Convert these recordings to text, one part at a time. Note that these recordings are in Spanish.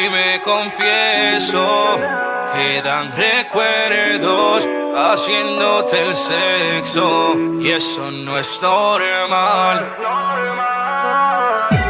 Hoy me confieso, quedan recuerdos haciéndote el sexo y eso no es normal.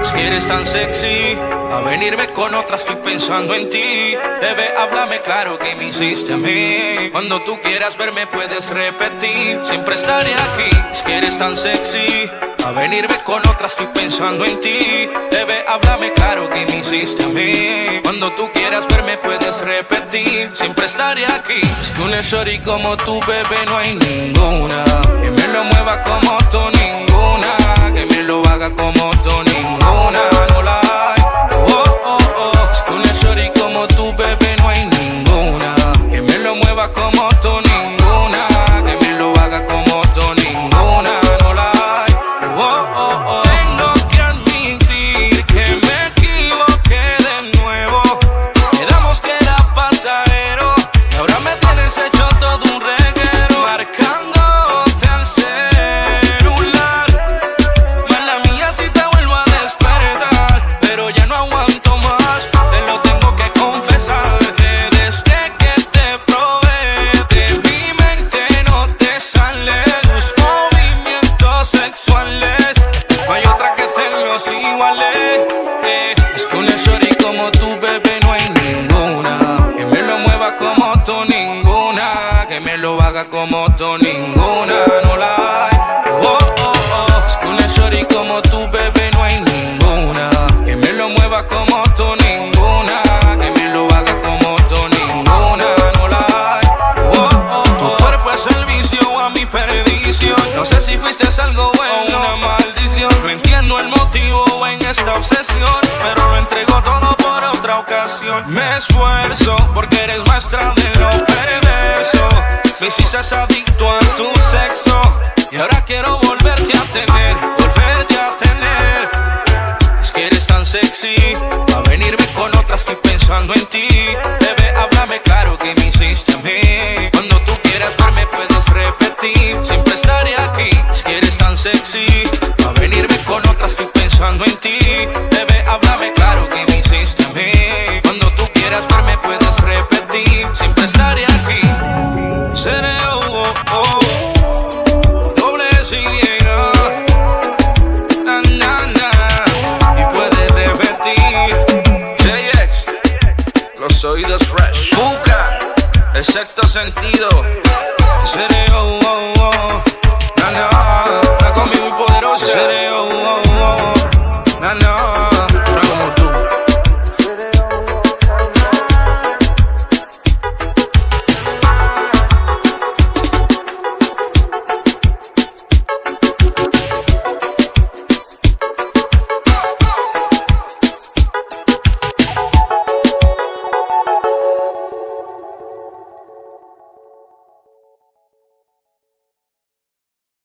Es que eres tan sexy, a venirme con otra estoy pensando en ti. Bebé, háblame claro que me hiciste a mí. Cuando tú quieras verme puedes repetir, siempre estaré aquí. Es que eres tan sexy, a venirme con otra estoy pensando en ti. Bebé, háblame claro que me hiciste a mí. Cuando tú quieras verme puedes repetir, siempre estaré aquí. Es que una shorty como tú, bebé, no hay ninguna. Que me lo mueva como tú, ninguna. Que me lo haga como tú, ninguna. No la hay. Oh, oh, oh. Es que una shorty como tú, bebé, no hay ninguna. Que me lo mueva como tú, ninguna. Que me lo haga como tú, ninguna. No la hay. Oh, oh, oh. Tengo que admitir que me equivoqué de nuevo. Quedamos que era pasajero y ahora me tienes hecho todo un reguero. Marcándote al celular. Mala mía si te vuelvo a despertar, pero ya no aguanto más, te lo tengo que confesar. Que desde que te probé de mi mente no te salen tus movimientos sexuales. No hay otra que te los iguale. Es que una shorty como tú, bebé, no hay ninguna. Que me lo mueva como tú, ninguna. Que me lo haga como tú, ninguna. No la hay. Oh, oh, oh. Es que una shorty como tú, bebé, no hay ninguna. Que me lo mueva como tú, ninguna. Que me lo haga como tú, ninguna. No la hay. Oh, oh, oh. Tu cuerpo es el vicio a mi perdición. No sé si fuiste algo bueno o una maldición. No entiendo el motivo en esta obsesión, pero lo entrego todo por otra ocasión. Me esfuerzo porque eres maestra de lo perverso. Me hiciste adicto a tu sexo y ahora quiero volverte a tener, volverte a tener. Es que eres tan sexy, a venirme con otra estoy pensando en ti. Bebé, háblame claro que me hiciste a mí. Cuando tú quieras verme puedes repetir, siempre estaré aquí. Es que eres tan sexy, a venirme con otra estoy pensando en ti. Bebé, háblame claro que me hiciste a mí. Cuando tú quieras verme puedes repetir, siempre estaré aquí. Seré oh, oh, oh. Doble sin llegar. Na, na, na. Y puedes repetir. JX, los oídos fresh. Buca, el sexto sentido. Seré oh, oh, oh. Na, na, está conmigo muy poderosa.